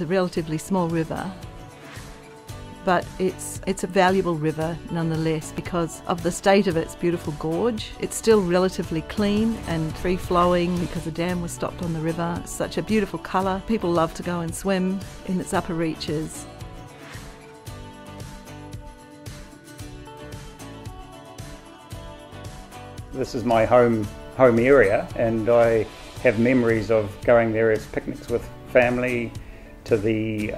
It's a relatively small river, but it's a valuable river nonetheless because of the state of its beautiful gorge. It's still relatively clean and free-flowing because the dam was stopped on the river. It's such a beautiful colour. People love to go and swim in its upper reaches. This is my home area, and I have memories of going there as picnics with family to the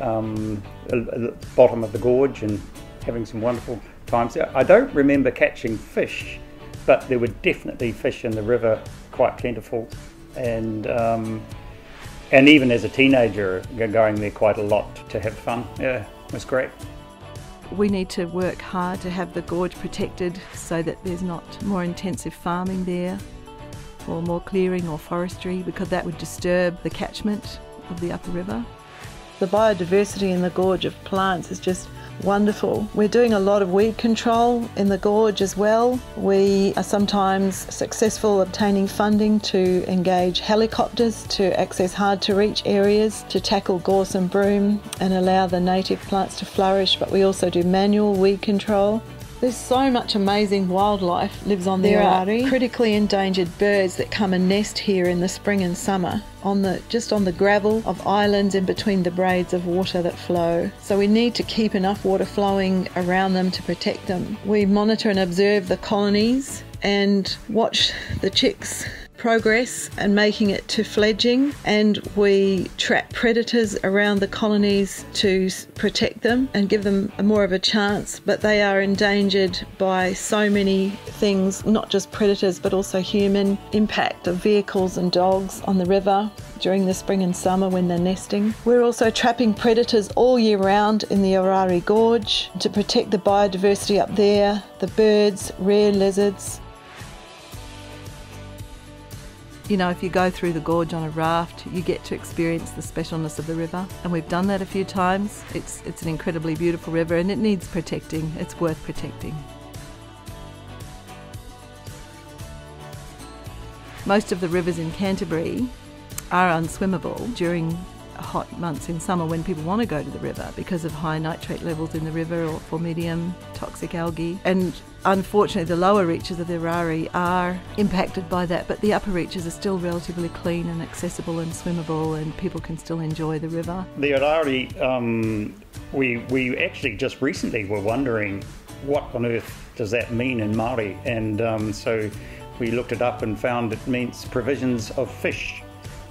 bottom of the gorge and having some wonderful times. I don't remember catching fish, but there were definitely fish in the river, quite plentiful, and even as a teenager going there quite a lot to have fun. Yeah, it was great. We need to work hard to have the gorge protected so that there's not more intensive farming there or more clearing or forestry, because that would disturb the catchment of the upper river. The biodiversity in the gorge of plants is just wonderful. We're doing a lot of weed control in the gorge as well. We are sometimes successful obtaining funding to engage helicopters to access hard to reach areas, to tackle gorse and broom and allow the native plants to flourish, but we also do manual weed control. There's so much amazing wildlife lives on the Orari. There are critically endangered birds that come and nest here in the spring and summer, just on the gravel of islands in between the braids of water that flow. So we need to keep enough water flowing around them to protect them. We monitor and observe the colonies and watch the chicks progress and making it to fledging, and we trap predators around the colonies to protect them and give them more of a chance, but they are endangered by so many things, not just predators but also human impact of vehicles and dogs on the river during the spring and summer when they're nesting. We're also trapping predators all year round in the Orari Gorge to protect the biodiversity up there, the birds, rare lizards. You know, if you go through the gorge on a raft, you get to experience the specialness of the river, and we've done that a few times. It's an incredibly beautiful river and it needs protecting. It's worth protecting. Most of the rivers in Canterbury are unswimmable during hot months in summer when people want to go to the river because of high nitrate levels in the river or for medium toxic algae. And unfortunately the lower reaches of the Orari are impacted by that, but the upper reaches are still relatively clean and accessible and swimmable, and people can still enjoy the river. The Orari, we actually just recently were wondering what on earth does that mean in Māori, and so we looked it up and found it means provisions of fish,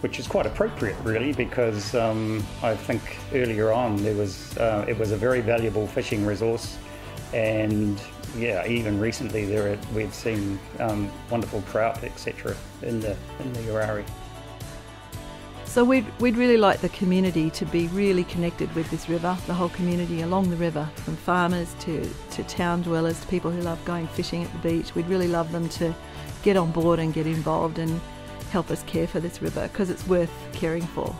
which is quite appropriate really, because I think earlier on it was a very valuable fishing resource, and yeah, even recently we've seen wonderful trout, etc. in the Orari. So we'd really like the community to be really connected with this river, the whole community along the river, from farmers to town dwellers to people who love going fishing at the beach. We'd really love them to get on board and get involved and help us care for this river, because it's worth caring for.